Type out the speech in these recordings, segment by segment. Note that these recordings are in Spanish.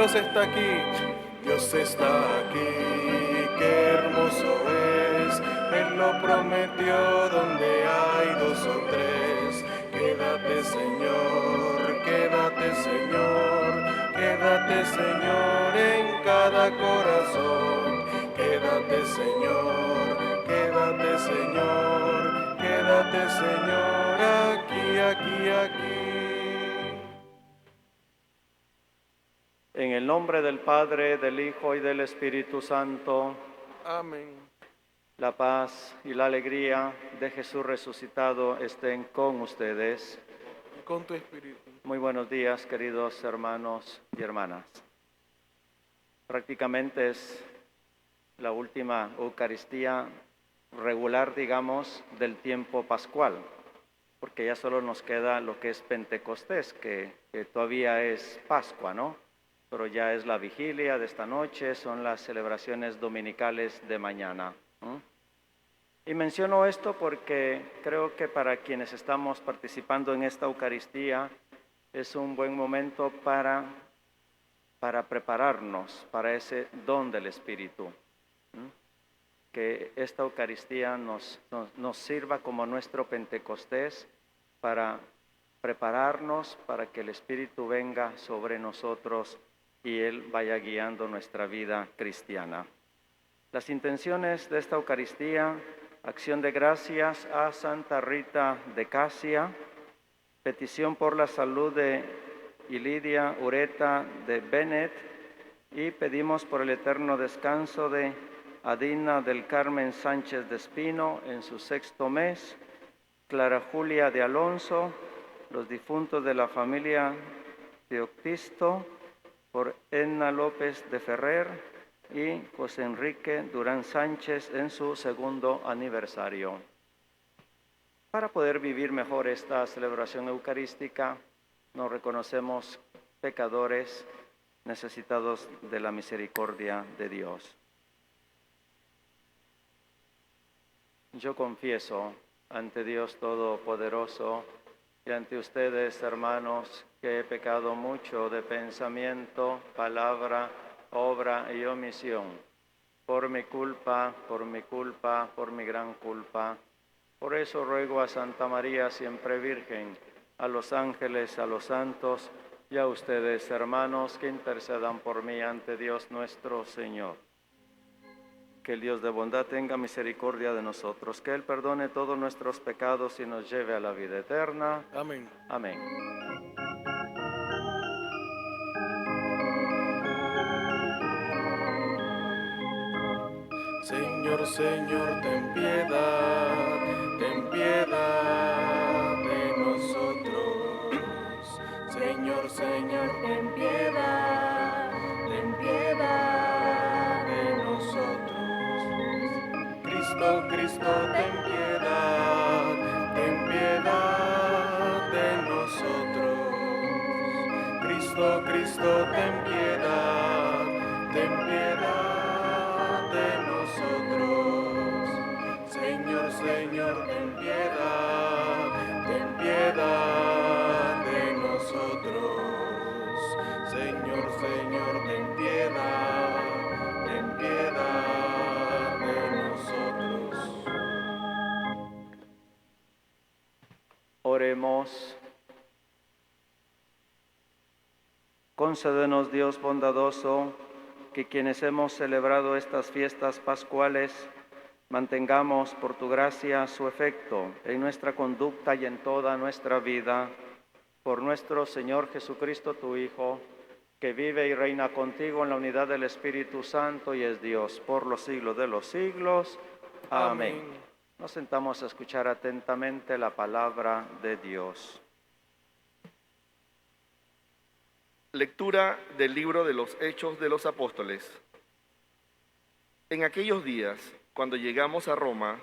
Dios está aquí, Dios está aquí, qué hermoso es. Él lo prometió donde hay dos o tres. Quédate, Señor, quédate, Señor, quédate, Señor, en cada corazón. Quédate, Señor, quédate, Señor, quédate, Señor, aquí, aquí, aquí. En el nombre del Padre, del Hijo y del Espíritu Santo, Amén. la paz y la alegría de Jesús resucitado estén con ustedes. Con tu espíritu. Muy buenos días, queridos hermanos y hermanas. Prácticamente es la última Eucaristía regular, digamos, del tiempo pascual, porque ya solo nos queda lo que es Pentecostés, que todavía es Pascua, ¿no? Pero ya es la vigilia de esta noche, son las celebraciones dominicales de mañana. Y menciono esto porque creo que para quienes estamos participando en esta Eucaristía es un buen momento para prepararnos para ese don del Espíritu. Que esta Eucaristía nos sirva como nuestro Pentecostés para prepararnos para que el Espíritu venga sobre nosotros y Él vaya guiando nuestra vida cristiana. Las intenciones de esta Eucaristía: acción de gracias a Santa Rita de Casia, petición por la salud de Ilidia Ureta de Bennett, y pedimos por el eterno descanso de Adina del Carmen Sánchez de Espino en su 6º mes, Clara Julia de Alonso, los difuntos de la familia Teoctisto, por Edna López de Ferrer y José Enrique Durán Sánchez en su 2º aniversario. Para poder vivir mejor esta celebración eucarística, nos reconocemos pecadores necesitados de la misericordia de Dios. Yo confieso ante Dios Todopoderoso y ante ustedes, hermanos, que he pecado mucho de pensamiento, palabra, obra y omisión, por mi culpa, por mi gran culpa. Por eso ruego a Santa María, siempre Virgen, a los ángeles, a los santos y a ustedes, hermanos, que intercedan por mí ante Dios nuestro Señor. Que el Dios de bondad tenga misericordia de nosotros, que Él perdone todos nuestros pecados y nos lleve a la vida eterna. Amén. Amén. Señor, Señor, ten piedad de nosotros. Señor, Señor, ten piedad de nosotros. Cristo, Cristo, ten piedad de nosotros. Cristo, Cristo, ten piedad de nosotros. Señor, Señor, ten piedad de nosotros. Señor, Señor, ten piedad de nosotros. Oremos. Concédenos, Dios bondadoso, que quienes hemos celebrado estas fiestas pascuales mantengamos por tu gracia su efecto en nuestra conducta y en toda nuestra vida. Por nuestro Señor Jesucristo, tu Hijo, que vive y reina contigo en la unidad del Espíritu Santo y es Dios por los siglos de los siglos. Amén. Nos sentamos a escuchar atentamente la palabra de Dios. Lectura del libro de los Hechos de los Apóstoles. En aquellos días, cuando llegamos a Roma,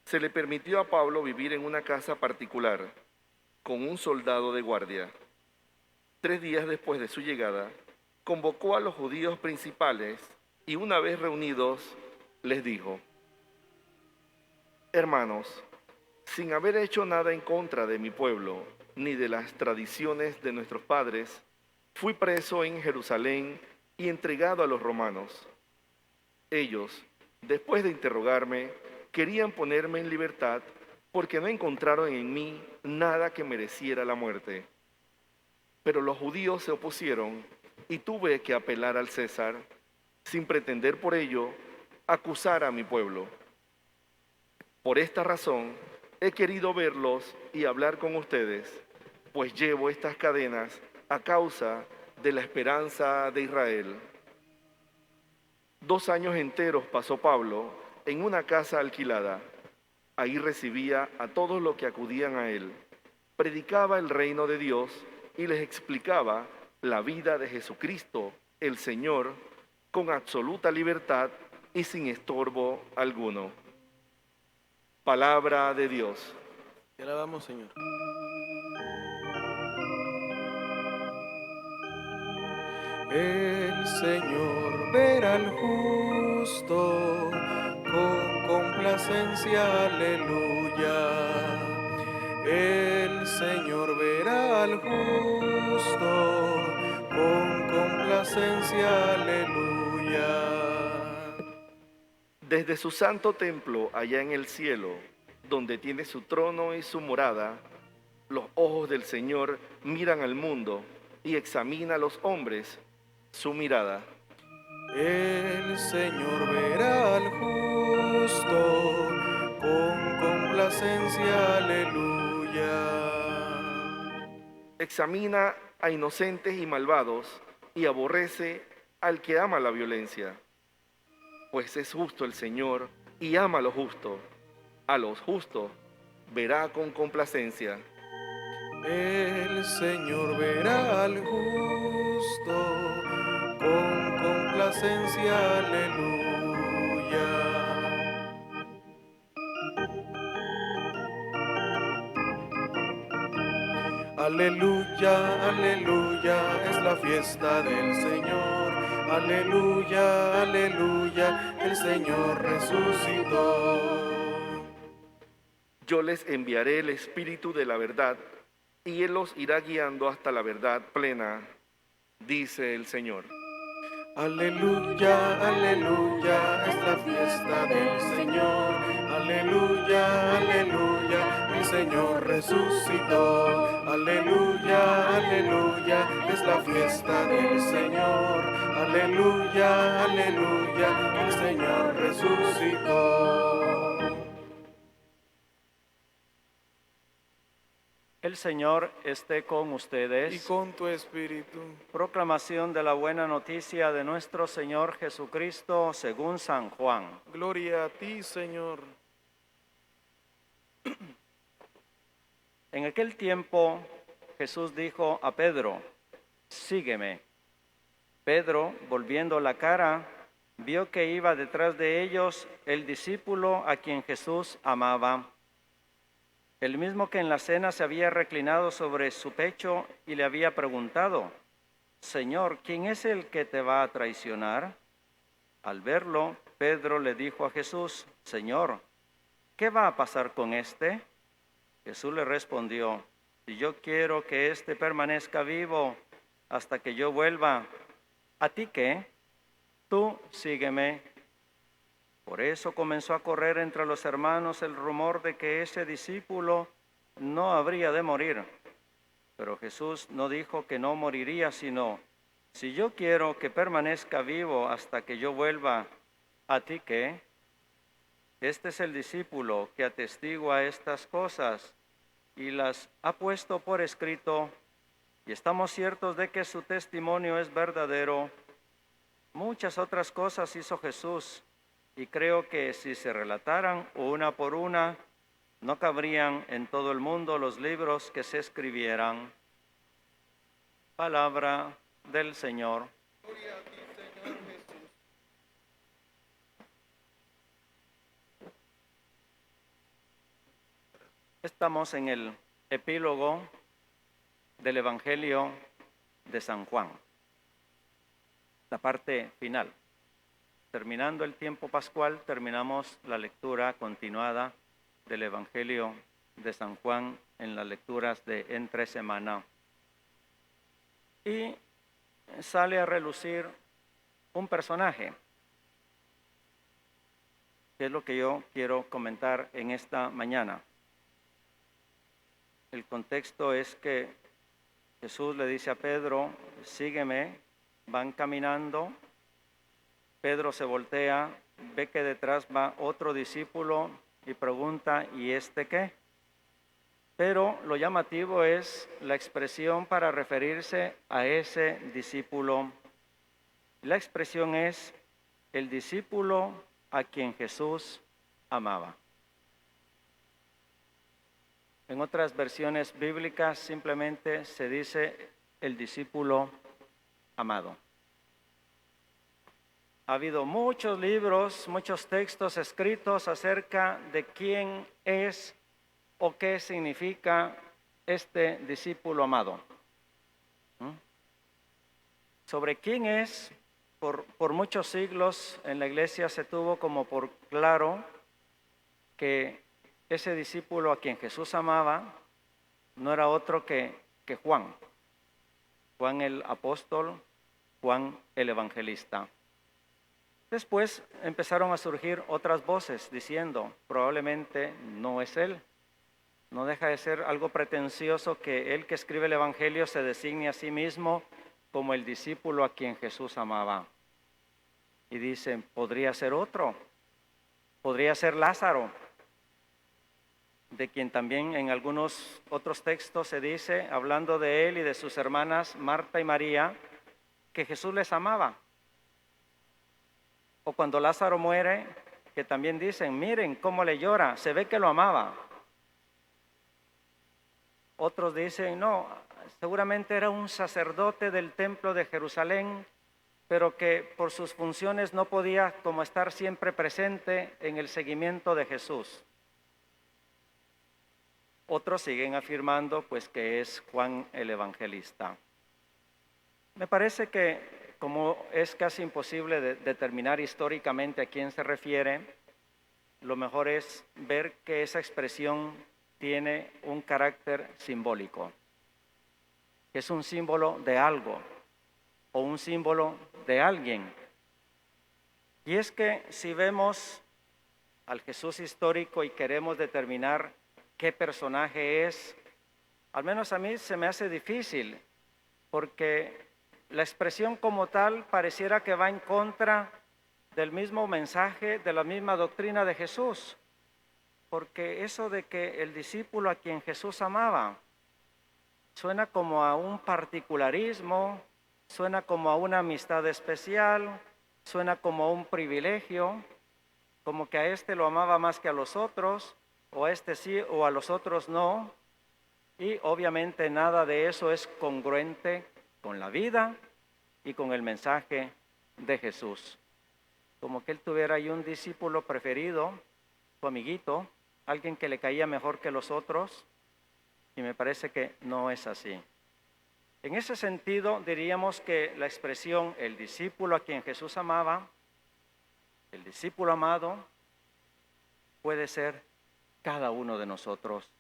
se le permitió a Pablo vivir en una casa particular, con un soldado de guardia. 3 días después de su llegada, convocó a los judíos principales y una vez reunidos, les dijo: Hermanos, sin haber hecho nada en contra de mi pueblo, ni de las tradiciones de nuestros padres, fui preso en Jerusalén y entregado a los romanos. Ellos, después de interrogarme, querían ponerme en libertad porque no encontraron en mí nada que mereciera la muerte. Pero los judíos se opusieron y tuve que apelar al César, sin pretender por ello acusar a mi pueblo. Por esta razón he querido verlos y hablar con ustedes, pues llevo estas cadenas a causa de la esperanza de Israel. 2 años enteros pasó Pablo en una casa alquilada. Ahí recibía a todos los que acudían a él, predicaba el reino de Dios y les explicaba la vida de Jesucristo, el Señor, con absoluta libertad y sin estorbo alguno. Palabra de Dios. Te alabamos, Señor. El Señor verá al justo con complacencia, aleluya. El Señor verá al justo con complacencia, aleluya. Desde su santo templo allá en el cielo, donde tiene su trono y su morada, los ojos del Señor miran al mundo y examina a los hombres su mirada. El Señor verá al justo con complacencia, aleluya. Examina a inocentes y malvados y aborrece al que ama la violencia. Pues es justo el Señor y ama a lo justo. A los justos verá con complacencia. El Señor verá al justo con complacencia, aleluya. Aleluya, aleluya, es la fiesta del Señor. Aleluya, aleluya, el Señor resucitó. Yo les enviaré el Espíritu de la verdad, y Él los irá guiando hasta la verdad plena, dice el Señor. Aleluya, aleluya, es la fiesta del Señor. Aleluya, aleluya, el Señor resucitó. Aleluya, aleluya, es la fiesta del Señor. Aleluya, aleluya, el Señor resucitó. El Señor esté con Y ustedes. con tu espíritu. Proclamación de la buena noticia de nuestro Señor Jesucristo según San Juan. Gloria a ti, Señor. En aquel tiempo Jesús dijo a Pedro: sígueme. Pedro, volviendo la cara, vio que iba detrás de ellos el discípulo a quien Jesús amaba, el mismo que en la cena se había reclinado sobre su pecho y le había preguntado: Señor, ¿quién es el que te va a traicionar? Al verlo, Pedro le dijo a Jesús: Señor, ¿qué va a pasar con este? Jesús le respondió: si yo quiero que éste permanezca vivo hasta que yo vuelva, ¿a ti qué? Tú sígueme. Por eso comenzó a correr entre los hermanos el rumor de que ese discípulo no habría de morir. Pero Jesús no dijo que no moriría, sino: si yo quiero que permanezca vivo hasta que yo vuelva, ¿a ti qué? Este es el discípulo que atestigua estas cosas y las ha puesto por escrito, y estamos ciertos de que su testimonio es verdadero. Muchas otras cosas hizo Jesús, y creo que si se relataran una por una, no cabrían en todo el mundo los libros que se escribieran. Palabra del Señor. Gloria a ti, Señor Jesús. Estamos en el epílogo del Evangelio de San Juan, la parte final. Terminando el tiempo pascual, terminamos la lectura continuada del Evangelio de San Juan en las lecturas de entre semana. Y sale a relucir un personaje, que es lo que yo quiero comentar en esta mañana. El contexto es que Jesús le dice a Pedro, sígueme, van caminando, Pedro se voltea, ve que detrás va otro discípulo y pregunta, ¿y este qué? Pero lo llamativo es la expresión para referirse a ese discípulo. La expresión es el discípulo a quien Jesús amaba. En otras versiones bíblicas simplemente se dice el discípulo amado. Ha habido muchos libros, muchos textos escritos acerca de quién es o qué significa este discípulo amado. Sobre quién es, por muchos siglos en la iglesia se tuvo como por claro que ese discípulo a quien Jesús amaba no era otro que Juan. Juan el apóstol, Juan el evangelista. Después empezaron a surgir otras voces diciendo, probablemente no es él. No deja de ser algo pretencioso que el que escribe el evangelio se designe a sí mismo como el discípulo a quien Jesús amaba. Y dicen, podría ser otro, podría ser Lázaro, de quien también en algunos otros textos se dice, hablando de él y de sus hermanas Marta y María, que Jesús les amaba. O cuando Lázaro muere, que también dicen, miren cómo le llora, se ve que lo amaba. Otros dicen, no, seguramente era un sacerdote del templo de Jerusalén, pero que por sus funciones no podía como estar siempre presente en el seguimiento de Jesús. Otros siguen afirmando pues que es Juan el evangelista. Me parece que como es casi imposible determinar históricamente a quién se refiere, lo mejor es ver que esa expresión tiene un carácter simbólico. Es un símbolo de algo o un símbolo de alguien. Y es que si vemos al Jesús histórico y queremos determinar qué personaje es, al menos a mí se me hace difícil, porque la expresión como tal pareciera que va en contra del mismo mensaje, de la misma doctrina de Jesús, porque eso de que el discípulo a quien Jesús amaba suena como a un particularismo, suena como a una amistad especial, suena como a un privilegio, como que a este lo amaba más que a los otros, o a este sí o a los otros no, y obviamente nada de eso es congruente con la vida y con el mensaje de Jesús. Como que él tuviera ahí un discípulo preferido, su amiguito, alguien que le caía mejor que los otros, y me parece que no es así. En ese sentido, diríamos que la expresión el discípulo a quien Jesús amaba, el discípulo amado, puede ser cada uno de nosotros.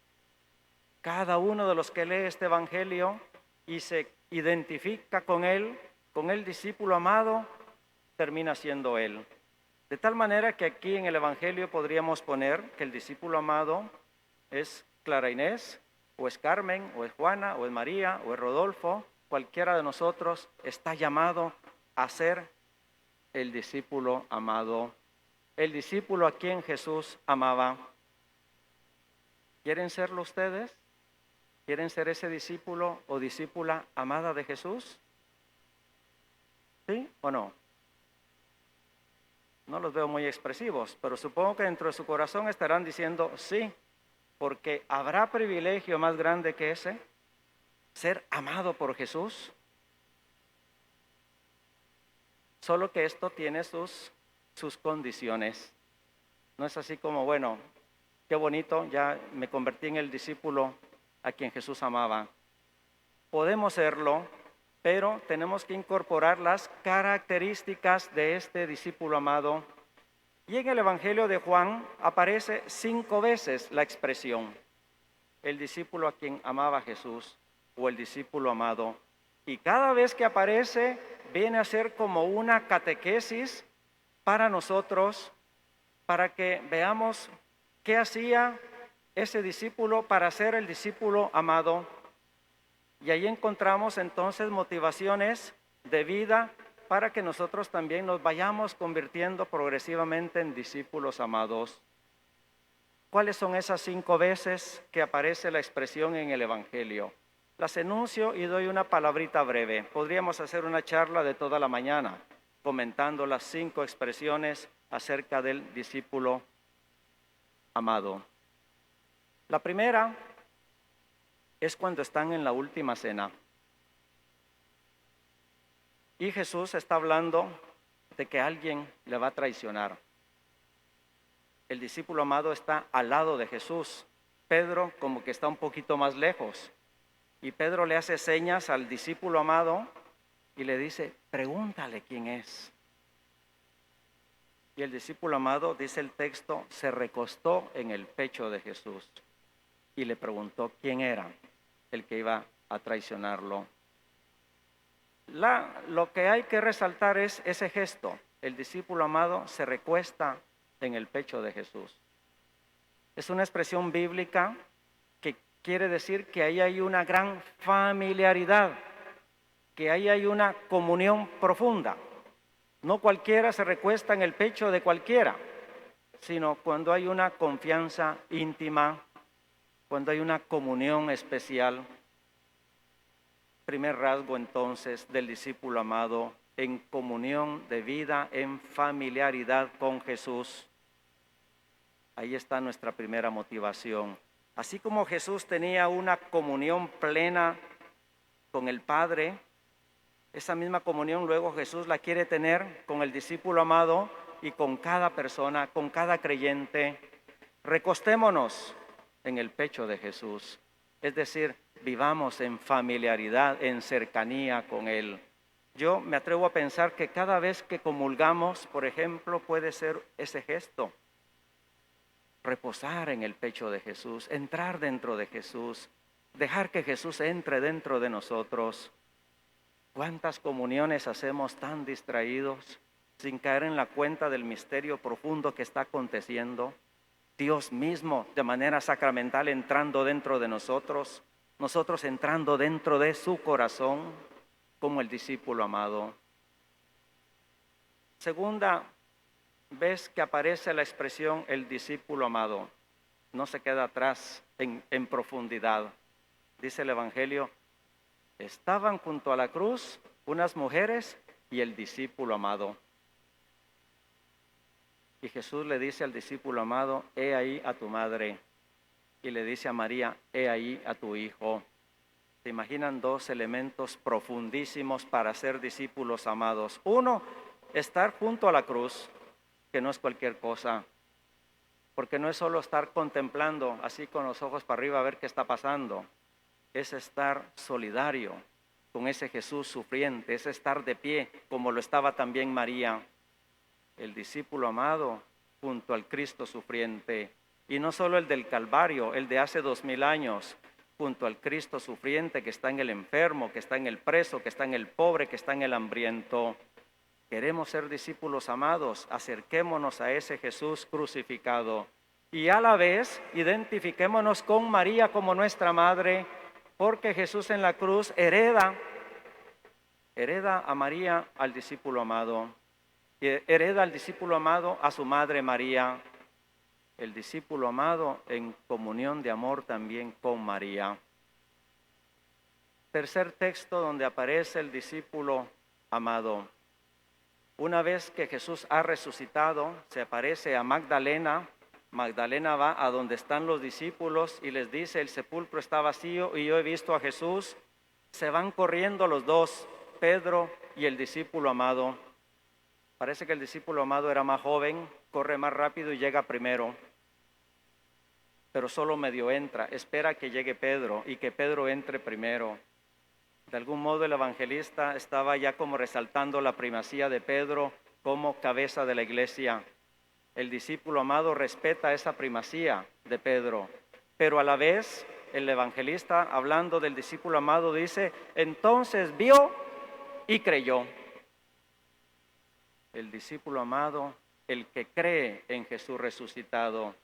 Cada uno de los que lee este evangelio y se identifica con él, con el discípulo amado, termina siendo él. De tal manera que aquí en el evangelio podríamos poner que el discípulo amado es Clara Inés, o es Carmen, o es Juana, o es María, o es Rodolfo. Cualquiera de nosotros está llamado a ser el discípulo amado, el discípulo a quien Jesús amaba. ¿Quieren serlo ustedes? ¿Quieren ser ese discípulo o discípula amada de Jesús? ¿Sí o no? No los veo muy expresivos, pero supongo que dentro de su corazón estarán diciendo sí, porque ¿habrá privilegio más grande que ese? ¿Ser amado por Jesús? Solo que esto tiene sus condiciones. No es así como, bueno, qué bonito, ya me convertí en el discípulo a quien Jesús amaba. Podemos serlo, pero tenemos que incorporar las características de este discípulo amado. Y en el Evangelio de Juan aparece 5 veces la expresión, el discípulo a quien amaba Jesús o el discípulo amado. Y cada vez que aparece viene a ser como una catequesis para nosotros, para que veamos qué hacía ese discípulo para ser el discípulo amado. Y ahí encontramos entonces motivaciones de vida para que nosotros también nos vayamos convirtiendo progresivamente en discípulos amados. ¿Cuáles son esas 5 veces que aparece la expresión en el Evangelio? Las enuncio y doy una palabrita breve. Podríamos hacer una charla de toda la mañana comentando las 5 expresiones acerca del discípulo amado. La primera es cuando están en la última cena. Y Jesús está hablando de que alguien le va a traicionar. El discípulo amado está al lado de Jesús. Pedro como que está un poquito más lejos. Y Pedro le hace señas al discípulo amado y le dice, pregúntale quién es. Y el discípulo amado, dice el texto, se recostó en el pecho de Jesús y le preguntó quién era el que iba a traicionarlo. Lo que hay que resaltar es ese gesto. El discípulo amado se recuesta en el pecho de Jesús. Es una expresión bíblica que quiere decir que ahí hay una gran familiaridad, que ahí hay una comunión profunda. No cualquiera se recuesta en el pecho de cualquiera, sino cuando hay una confianza íntima, cuando hay una comunión especial. Primer rasgo entonces del discípulo amado, en comunión de vida, en familiaridad con Jesús. Ahí está nuestra primera motivación. Así como Jesús tenía una comunión plena con el Padre, esa misma comunión luego Jesús la quiere tener con el discípulo amado y con cada persona, con cada creyente. Recostémonos en el pecho de Jesús, es decir, vivamos en familiaridad, en cercanía con Él. Yo me atrevo a pensar que cada vez que comulgamos, por ejemplo, puede ser ese gesto. Reposar en el pecho de Jesús, entrar dentro de Jesús, dejar que Jesús entre dentro de nosotros. ¿Cuántas comuniones hacemos tan distraídos, sin caer en la cuenta del misterio profundo que está aconteciendo? Dios mismo de manera sacramental entrando dentro de nosotros, nosotros entrando dentro de su corazón como el discípulo amado. Segunda vez que aparece la expresión el discípulo amado, no se queda atrás en profundidad. Dice el Evangelio, estaban junto a la cruz unas mujeres y el discípulo amado. Y Jesús le dice al discípulo amado, he ahí a tu madre. Y le dice a María, he ahí a tu hijo. ¿Se imaginan 2 elementos profundísimos para ser discípulos amados? Uno, estar junto a la cruz, que no es cualquier cosa. Porque no es solo estar contemplando así con los ojos para arriba a ver qué está pasando. Es estar solidario con ese Jesús sufriente, es estar de pie como lo estaba también María, el discípulo amado junto al Cristo sufriente. Y no solo el del Calvario, el de hace 2000 años, junto al Cristo sufriente que está en el enfermo, que está en el preso, que está en el pobre, que está en el hambriento. Queremos ser discípulos amados, acerquémonos a ese Jesús crucificado. Y a la vez identifiquémonos con María como nuestra madre, porque Jesús en la cruz hereda a María al discípulo amado, y hereda al discípulo amado a su madre María, el discípulo amado en comunión de amor también con María. Tercer texto donde aparece el discípulo amado. Una vez que Jesús ha resucitado, se aparece a Magdalena. Magdalena va a donde están los discípulos y les dice, el sepulcro está vacío y yo he visto a Jesús. Se van corriendo los dos, Pedro y el discípulo amado. Parece que el discípulo amado era más joven, corre más rápido y llega primero. Pero solo medio entra, espera que llegue Pedro y que Pedro entre primero. De algún modo el evangelista estaba ya como resaltando la primacía de Pedro como cabeza de la iglesia. El discípulo amado respeta esa primacía de Pedro, pero a la vez el evangelista hablando del discípulo amado dice, entonces vio y creyó. el discípulo amado, el que cree en Jesús resucitado.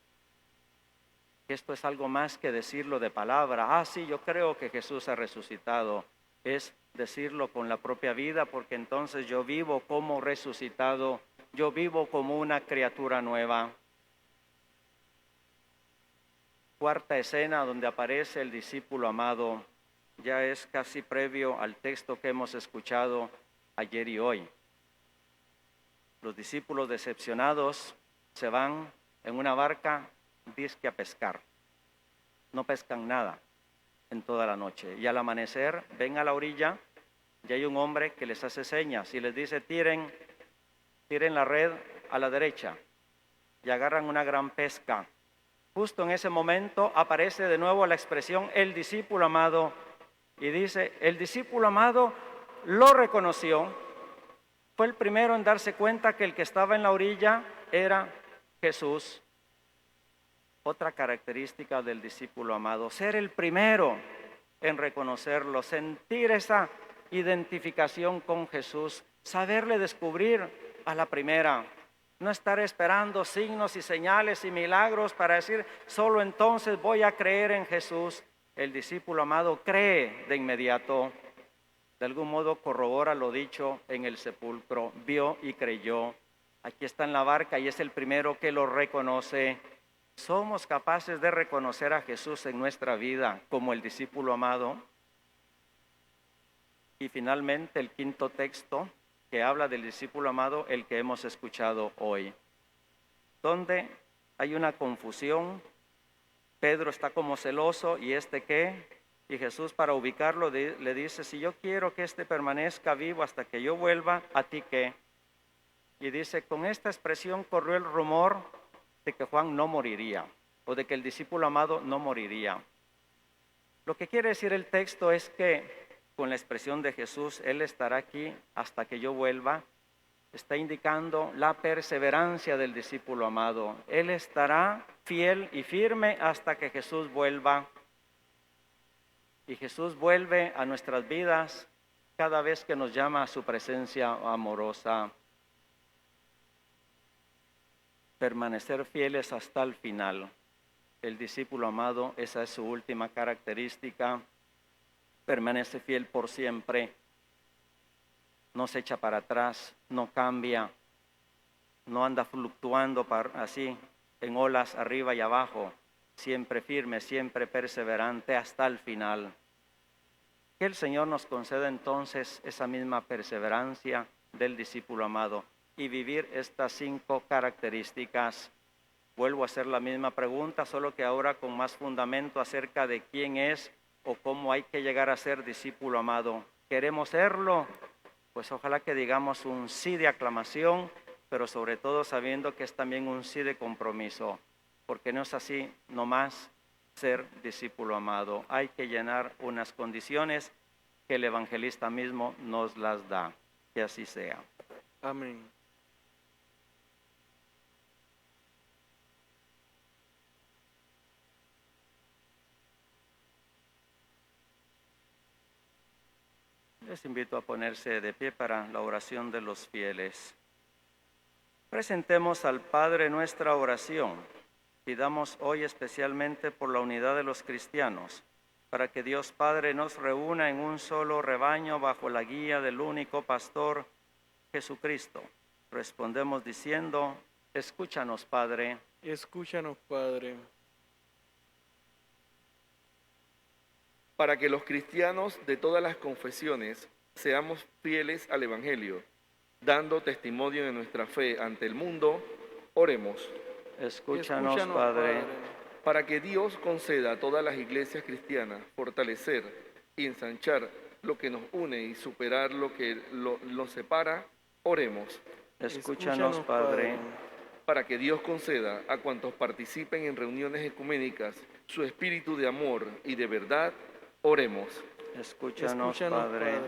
Esto es algo más que decirlo de palabra. Sí, yo creo que Jesús ha resucitado. Es decirlo con la propia vida, porque entonces yo vivo como resucitado, yo vivo como una criatura nueva. Cuarta escena donde aparece el discípulo amado, ya es casi previo al texto que hemos escuchado ayer y hoy. Los discípulos decepcionados se van en una barca, dizque a pescar. No pescan nada en toda la noche. Y al amanecer ven a la orilla y hay un hombre que les hace señas y les dice: tiren la red a la derecha, y agarran una gran pesca. Justo en ese momento aparece de nuevo la expresión el discípulo amado, y dice: el discípulo amado lo reconoció, fue el primero en darse cuenta que el que estaba en la orilla era Jesús. Otra característica del discípulo amado, ser el primero en reconocerlo, sentir esa identificación con Jesús, saberle descubrir a la primera, no estar esperando signos y señales y milagros para decir solo entonces voy a creer en Jesús. El discípulo amado cree de inmediato, de algún modo corrobora lo dicho en el sepulcro, vio y creyó. Aquí está en la barca y es el primero que lo reconoce. ¿Somos capaces de reconocer a Jesús en nuestra vida como el discípulo amado? Y finalmente el quinto texto que habla del discípulo amado, el que hemos escuchado hoy, donde hay una confusión. Pedro está como celoso, ¿y este qué? Y Jesús, para ubicarlo, le dice: si yo quiero que este permanezca vivo hasta que yo vuelva, ¿a ti qué? Y dice: con esta expresión corrió el rumor de que Juan no moriría, o de que el discípulo amado no moriría. Lo que quiere decir el texto es que con la expresión de Jesús, Él estará aquí hasta que yo vuelva, está indicando la perseverancia del discípulo amado. Él estará fiel y firme hasta que Jesús vuelva. Y Jesús vuelve a nuestras vidas cada vez que nos llama a su presencia amorosa. Permanecer fieles hasta el final. El discípulo amado, esa es su última característica. Permanece fiel por siempre, no se echa para atrás, no cambia, no anda fluctuando así en olas arriba y abajo, siempre firme, siempre perseverante hasta el final. Que el Señor nos conceda entonces esa misma perseverancia del discípulo amado y vivir estas 5 características. Vuelvo a hacer la misma pregunta, solo que ahora con más fundamento acerca de quién es o cómo hay que llegar a ser discípulo amado. ¿Queremos serlo? Pues ojalá que digamos un sí de aclamación, pero sobre todo sabiendo que es también un sí de compromiso, porque no es así nomás ser discípulo amado. Hay que llenar unas condiciones que el evangelista mismo nos las da. Que así sea. Amén. Les invito a ponerse de pie para la oración de los fieles. Presentemos al Padre nuestra oración. Pidamos hoy especialmente por la unidad de los cristianos, para que Dios Padre nos reúna en un solo rebaño bajo la guía del único pastor, Jesucristo. Respondemos diciendo: escúchanos, Padre. Escúchanos, Padre. Para que los cristianos de todas las confesiones seamos fieles al Evangelio, dando testimonio de nuestra fe ante el mundo, oremos. Escúchanos, Padre. Para que Dios conceda a todas las iglesias cristianas fortalecer y ensanchar lo que nos une y superar lo que nos separa, oremos. Escúchanos, Padre. Para que Dios conceda a cuantos participen en reuniones ecuménicas su espíritu de amor y de verdad, oremos. Escúchanos, Padre.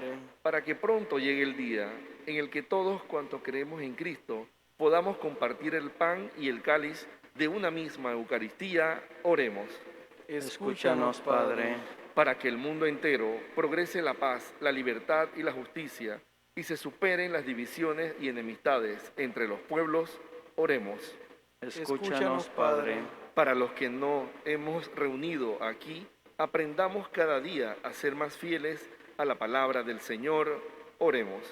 Para que pronto llegue el día en el que todos cuantos creemos en Cristo podamos compartir el pan y el cáliz de una misma Eucaristía, oremos. Escúchanos, Padre. Para que el mundo entero progrese la paz, la libertad y la justicia y se superen las divisiones y enemistades entre los pueblos, oremos. Escúchanos, Padre. Para los que no hemos reunido aquí, aprendamos cada día a ser más fieles a la palabra del Señor, oremos.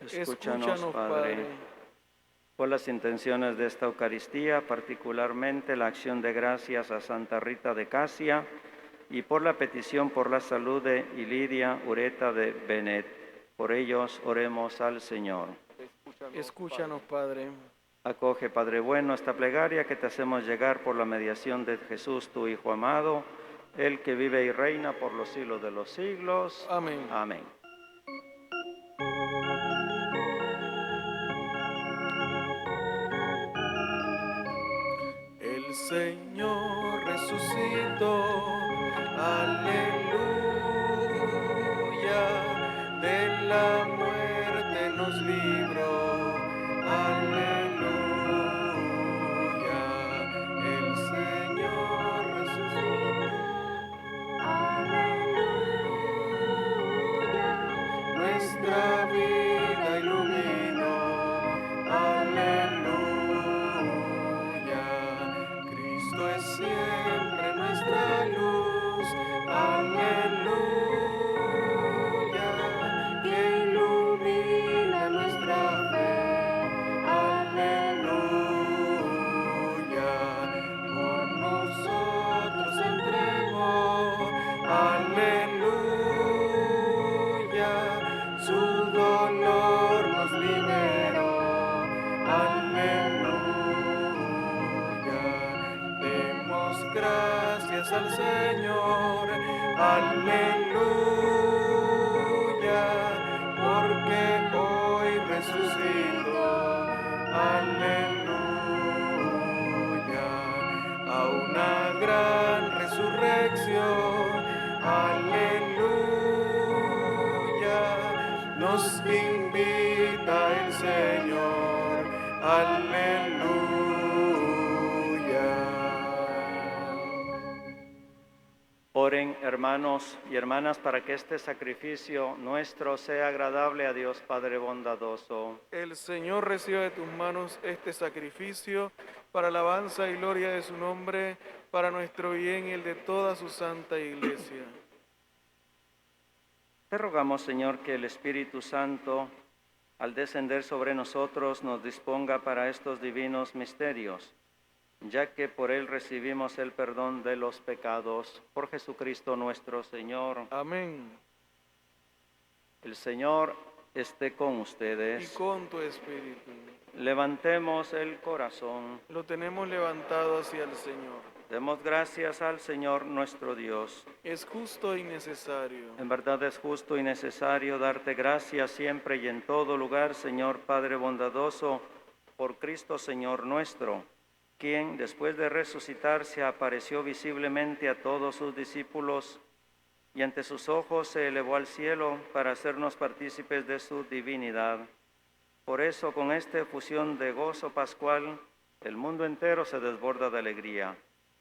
Escúchanos, Padre. Por las intenciones de esta Eucaristía, particularmente la acción de gracias a Santa Rita de Casia y por la petición por la salud de Ilidia Ureta de Benet. Por ellos oremos al Señor. Escúchanos, Padre. Acoge, Padre bueno, esta plegaria que te hacemos llegar por la mediación de Jesús, tu Hijo amado, el que vive y reina por los siglos de los siglos. Amén. Amén. El Señor resucitó, aleluya, de la muerte nos libró, aleluya. El Señor resucitó, aleluya, nuestra vida iluminó, aleluya. Cristo es siempre nuestra luz, aleluya, que ilumina nuestra fe, aleluya, por nosotros se entregó, aleluya, su dolor nos liberó, aleluya. Demos gracias al Señor, aleluya, porque hoy resucitó, aleluya, a una gran resurrección, aleluya, nos invita el Señor, aleluya. Oren, hermanos y hermanas, para que este sacrificio nuestro sea agradable a Dios Padre bondadoso. El Señor reciba de tus manos este sacrificio para alabanza y gloria de su nombre, para nuestro bien y el de toda su santa iglesia. Te rogamos, Señor, que el Espíritu Santo, al descender sobre nosotros, nos disponga para estos divinos misterios, ya que por él recibimos el perdón de los pecados. Por Jesucristo nuestro Señor. Amén. El Señor esté con Y ustedes. con tu espíritu. Levantemos el corazón. Lo tenemos levantado hacia el Señor. Demos gracias al Señor nuestro Dios. Es justo y necesario. En verdad es justo y necesario darte gracias siempre y en todo lugar, Señor Padre bondadoso, por Cristo Señor nuestro, quien después de resucitar se apareció visiblemente a todos sus discípulos y ante sus ojos se elevó al cielo para hacernos partícipes de su divinidad. Por eso, con esta efusión de gozo pascual, el mundo entero se desborda de alegría.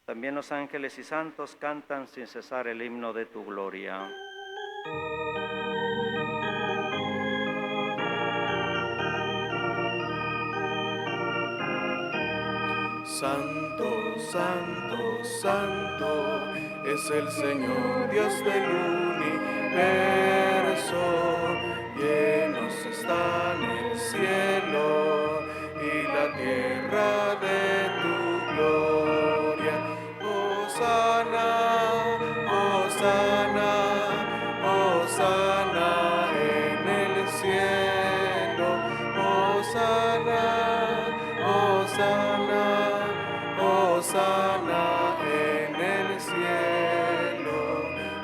También los ángeles y santos cantan sin cesar el himno de tu gloria. Santo, santo, santo, es el Señor Dios del universo. Llenos están el cielo y la tierra de tu gloria. Hosana, hosana, hosana en el cielo. Hosana, hosana, hosana en el cielo.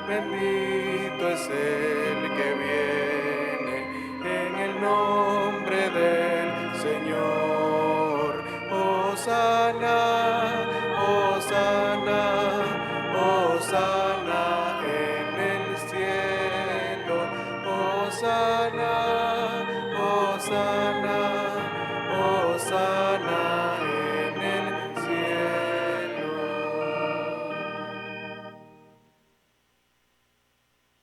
Bendito es el que viene en el nombre del Señor. Hosana, hosana, hosana en el cielo. Hosana, hosana, hosana en el cielo.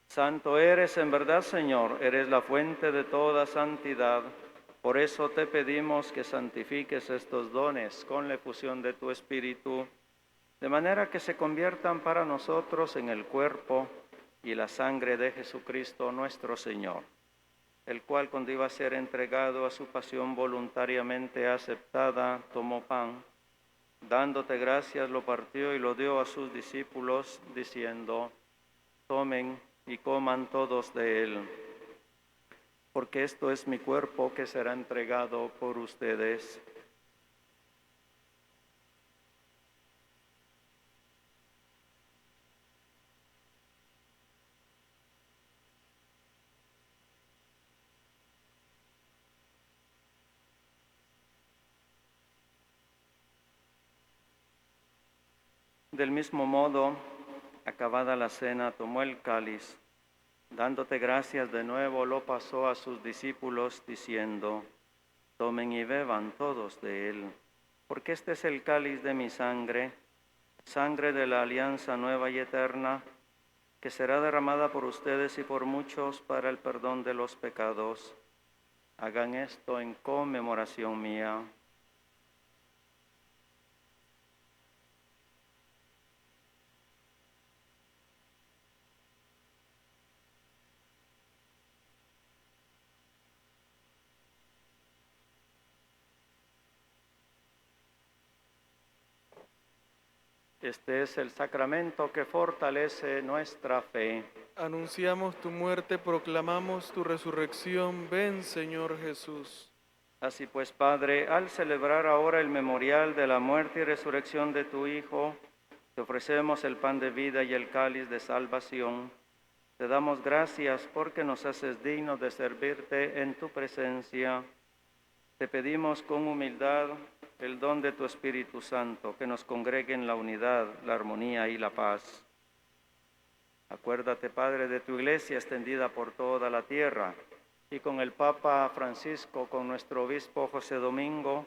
Santo eres en verdad, Señor, eres la fuente de toda santidad. Por eso te pedimos que santifiques estos dones con la efusión de tu Espíritu, de manera que se conviertan para nosotros en el cuerpo y la sangre de Jesucristo nuestro Señor, el cual cuando iba a ser entregado a su pasión voluntariamente aceptada, tomó pan, dándote gracias, lo partió y lo dio a sus discípulos, diciendo: tomen y coman todos de él, porque esto es mi cuerpo que será entregado por ustedes. Del mismo modo, acabada la cena, tomó el cáliz, dándote gracias de nuevo, lo pasó a sus discípulos, diciendo: tomen y beban todos de él, porque este es el cáliz de mi sangre, sangre de la alianza nueva y eterna, que será derramada por ustedes y por muchos para el perdón de los pecados. Hagan esto en conmemoración mía. Este es el sacramento que fortalece nuestra fe. Anunciamos tu muerte, proclamamos tu resurrección. Ven, Señor Jesús. Así pues, Padre, al celebrar ahora el memorial de la muerte y resurrección de tu Hijo, te ofrecemos el pan de vida y el cáliz de salvación. Te damos gracias porque nos haces dignos de servirte en tu presencia. Te pedimos con humildad el don de tu Espíritu Santo, que nos congregue en la unidad, la armonía y la paz. Acuérdate, Padre, de tu iglesia extendida por toda la tierra, y con el Papa Francisco, con nuestro obispo José Domingo,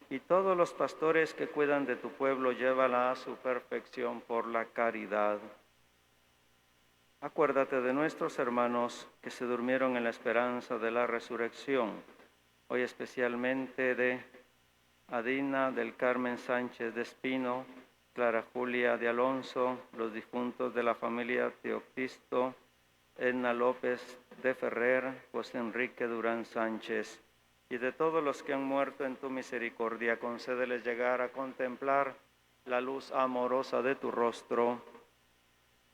y todos los pastores que cuidan de tu pueblo, llévala a su perfección por la caridad. Acuérdate de nuestros hermanos que se durmieron en la esperanza de la resurrección, hoy especialmente de Adina del Carmen Sánchez de Espino, Clara Julia de Alonso, los difuntos de la familia Teoctisto, Edna López de Ferrer, José Enrique Durán Sánchez, y de todos los que han muerto en tu misericordia, concédeles llegar a contemplar la luz amorosa de tu rostro.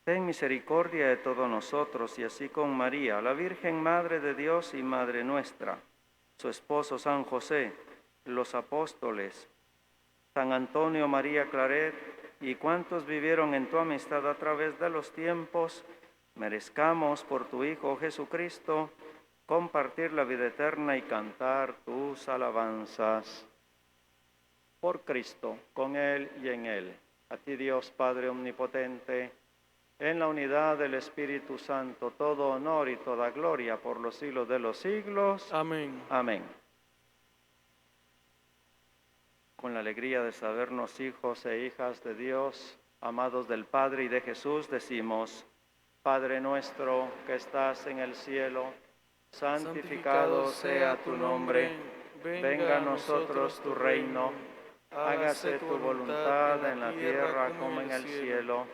Ten misericordia de todos nosotros, y así con María, la Virgen Madre de Dios y Madre nuestra, su esposo San José, los apóstoles, San Antonio María Claret, y cuantos vivieron en tu amistad a través de los tiempos, merezcamos por tu Hijo Jesucristo compartir la vida eterna y cantar tus alabanzas. Por Cristo, con Él y en Él, a ti Dios Padre Omnipotente, en la unidad del Espíritu Santo, todo honor y toda gloria por los siglos de los siglos. Amén. Amén. Con la alegría de sabernos hijos e hijas de Dios, amados del Padre y de Jesús, decimos: Padre nuestro que estás en el cielo, santificado sea tu nombre, venga a nosotros tu reino, hágase tu voluntad en la tierra como en el cielo.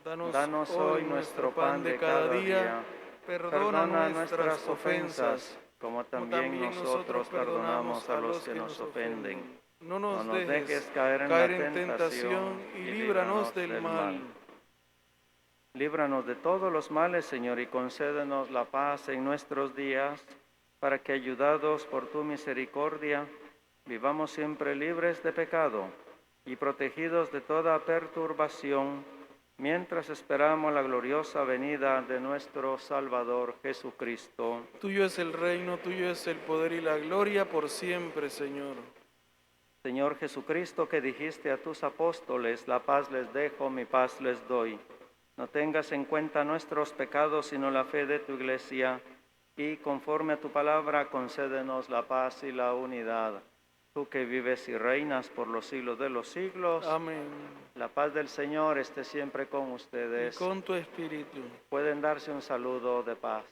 Danos hoy nuestro pan de cada día, perdona nuestras ofensas, como también nosotros perdonamos a los que nos ofenden. No No nos dejes caer en caer la en tentación y líbranos del mal. Líbranos de todos los males, Señor, y concédenos la paz en nuestros días, para que, ayudados por tu misericordia, vivamos siempre libres de pecado y protegidos de toda perturbación, mientras esperamos la gloriosa venida de nuestro Salvador Jesucristo. Tuyo es el reino, tuyo es el poder y la gloria por siempre, Señor. Señor Jesucristo, que dijiste a tus apóstoles: la paz les dejo, mi paz les doy. No tengas en cuenta nuestros pecados, sino la fe de tu iglesia, y conforme a tu palabra, concédenos la paz y la unidad. Tú que vives y reinas por los siglos de los siglos. Amén. La paz del Señor esté siempre con y ustedes. con tu espíritu. Pueden darse un saludo de paz.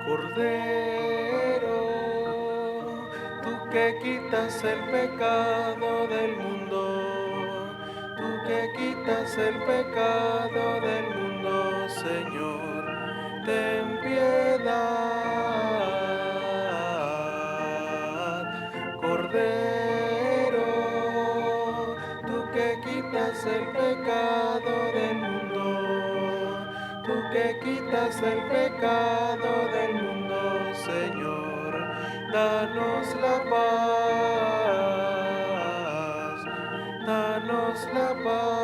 Cordero, tú que quitas el pecado del mundo, tú que quitas el pecado del mundo, Señor, ten piedad. Cordero, tú que quitas el pecado del mundo, tú que quitas el pecado del mundo, Señor, danos la paz, danos la paz.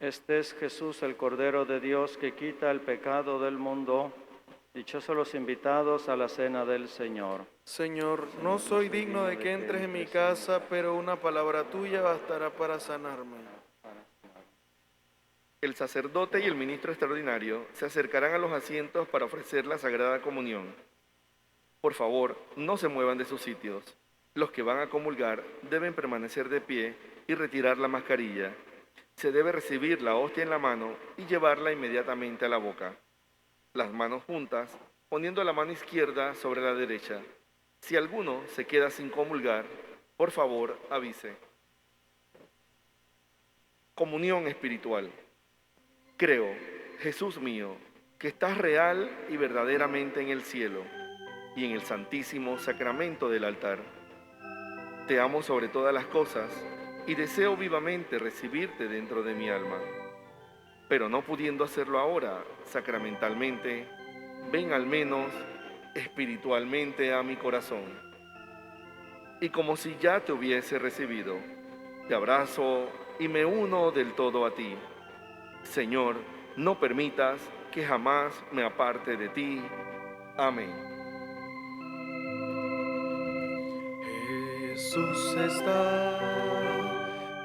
Este es Jesús, el Cordero de Dios, que quita el pecado del mundo. Dichosos los invitados a la cena del Señor. Señor, no soy digno de que entres en mi casa, pero una palabra tuya bastará para sanarme. El sacerdote y el ministro extraordinario se acercarán a los asientos para ofrecer la Sagrada Comunión. Por favor, no se muevan de sus sitios. Los que van a comulgar deben permanecer de pie y retirar la mascarilla. Se debe recibir la hostia en la mano y llevarla inmediatamente a la boca. Las manos juntas, poniendo la mano izquierda sobre la derecha. Si alguno se queda sin comulgar, por favor avise. Comunión espiritual. Creo, Jesús mío, que estás real y verdaderamente en el cielo y en el santísimo sacramento del altar. Te amo sobre todas las cosas y deseo vivamente recibirte dentro de mi alma. Pero no pudiendo hacerlo ahora sacramentalmente, ven al menos espiritualmente a mi corazón. Y como si ya te hubiese recibido, te abrazo y me uno del todo a ti. Señor, no permitas que jamás me aparte de ti. Amén. Jesús está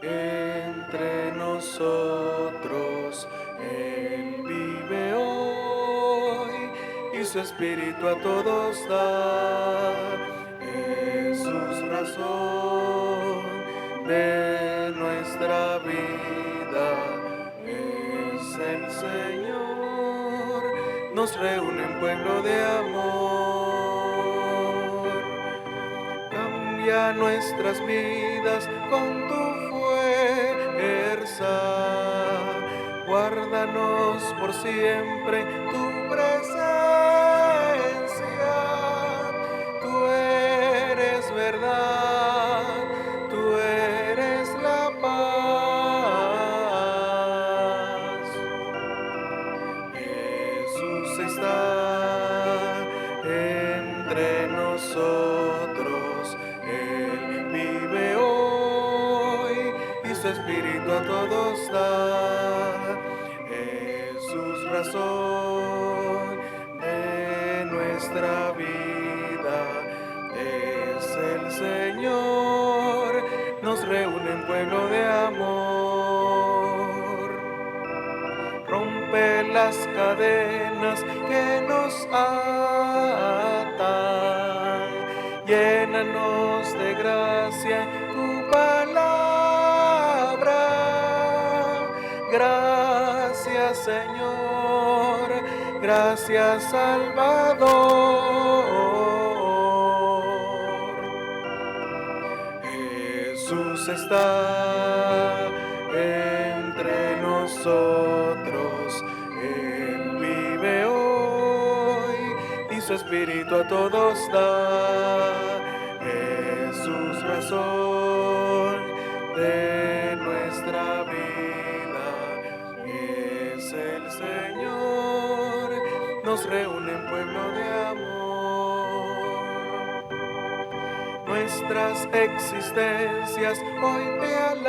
entre nosotros, Él vive hoy y su espíritu a todos da. Jesús, razón de nuestra vida, es el Señor, nos reúne en pueblo de amor. Cambia nuestras vidas con tu fuerza, guárdanos por siempre tu presencia. Tú eres verdad, tú eres la paz. Jesús está entre nosotros, Él vive hoy y su espíritu a todos da. Jesús, razón de nuestra vida, es el Señor, nos reúne en pueblo de amor. Rompe las cadenas que nos atan, llénanos de gracia tu palabra. Gracias, Señor, gracias, Salvador. Jesús está entre nosotros, Él vive hoy y su espíritu a todos da. Jesús, razón de nuestra vida, es el Señor, nos reúne en pueblo de amor. nuestras existencias hoy te alaban.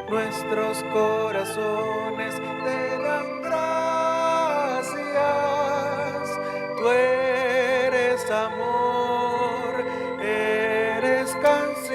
Nuestros corazones te dan gracias. Tú eres amor, eres canción.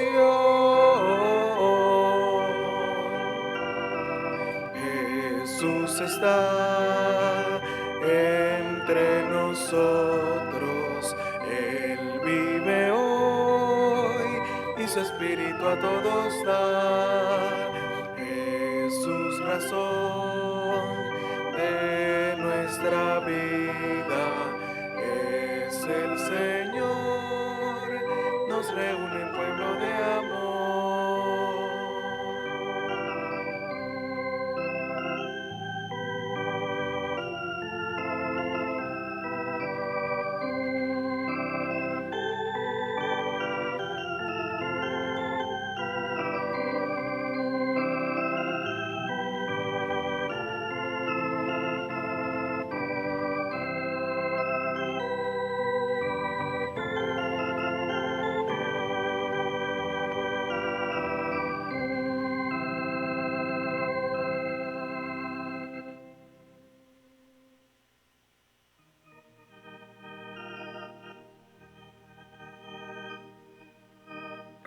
Jesús está entre nosotros, Él vive hoy y su espíritu a todos da. Jesús, razón de nuestra vida, es el Señor, nos reúne en pueblo de amor.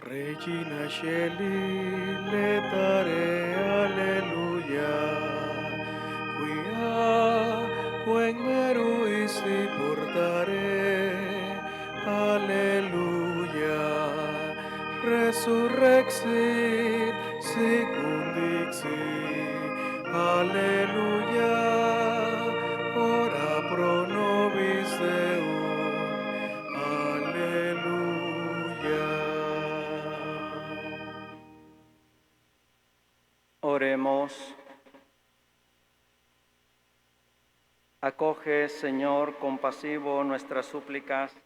Regina Sheli, letare alleluia, quia quem meruisti portare, alleluia, resurrexit secundixi, alleluia, ora pro nobis Deum, alleluia. Oremos. Acoge, Señor, compasivo nuestras súplicas,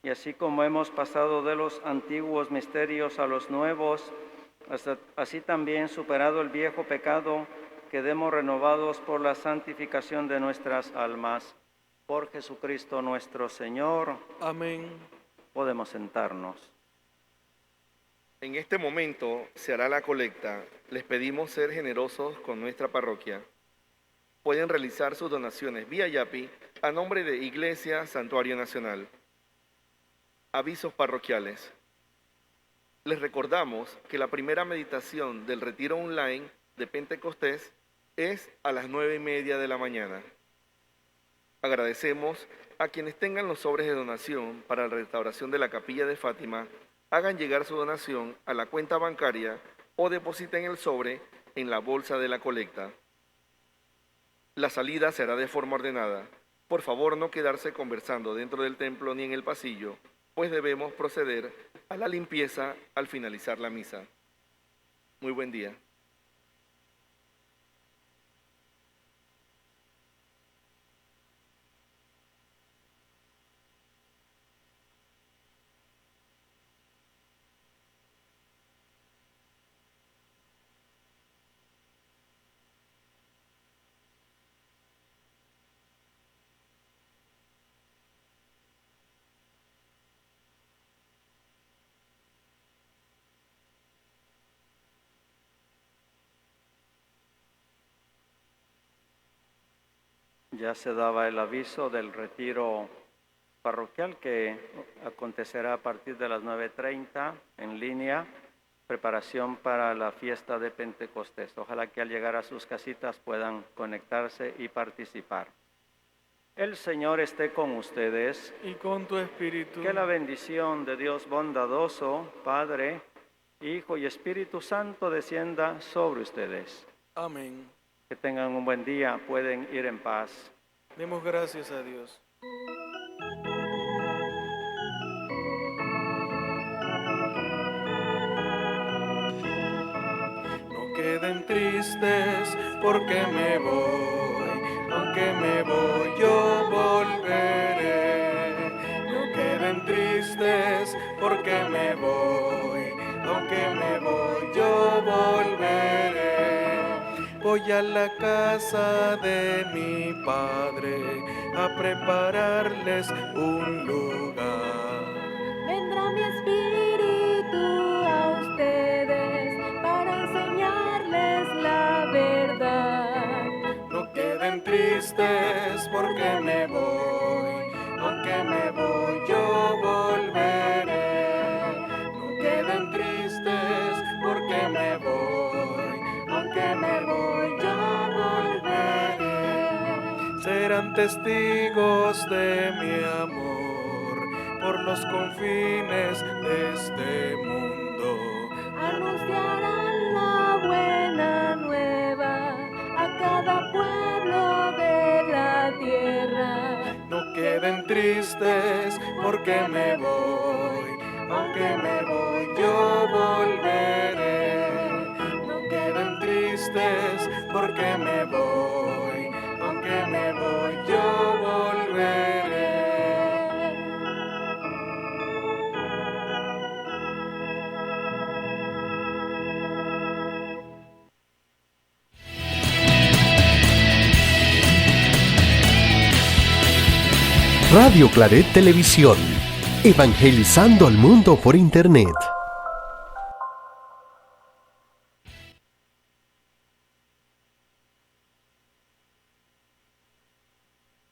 y así como hemos pasado de los antiguos misterios a los nuevos, así también, superado el viejo pecado, quedemos renovados por la santificación de nuestras almas. Por Jesucristo nuestro Señor. Amén. Podemos sentarnos. En este momento se hará la colecta. Les pedimos ser generosos con nuestra parroquia. Pueden realizar sus donaciones vía Yapi a nombre de Iglesia Santuario Nacional. Avisos parroquiales. Les recordamos que la primera meditación del retiro online de Pentecostés es a las 9:30 de la mañana. Agradecemos a quienes tengan los sobres de donación para la restauración de la Capilla de Fátima, hagan llegar su donación a la cuenta bancaria o depositen el sobre en la bolsa de la colecta. La salida será de forma ordenada. Por favor, no quedarse conversando dentro del templo ni en el pasillo, pues debemos proceder a la limpieza al finalizar la misa. Muy buen día. Ya se daba el aviso del retiro parroquial que acontecerá a partir de las 9:30 en línea, preparación para la fiesta de Pentecostés. Ojalá que al llegar a sus casitas puedan conectarse y participar. El Señor esté con ustedes. Y con tu espíritu. Que la bendición de Dios bondadoso, Padre, Hijo y Espíritu Santo descienda sobre ustedes. Amén. Que tengan un buen día, pueden ir en paz. Demos gracias a Dios. No queden tristes porque me voy, aunque me voy yo volveré. No queden tristes porque me voy, aunque me voy yo volveré. Voy a la casa de mi Padre a prepararles un lugar. espíritu a ustedes para enseñarles la verdad. No queden tristes porque me voy, aunque me voy yo volveré. No queden tristes porque me voy, aunque me voy yo volveré. Serán testigos de mi amor por los confines de este mundo. Anunciarán la buena nueva a cada pueblo de la tierra. No queden tristes porque me voy, aunque me voy yo volveré. No queden tristes porque me voy, aunque me voy yo volveré. Radio Claret Televisión, evangelizando al mundo por Internet.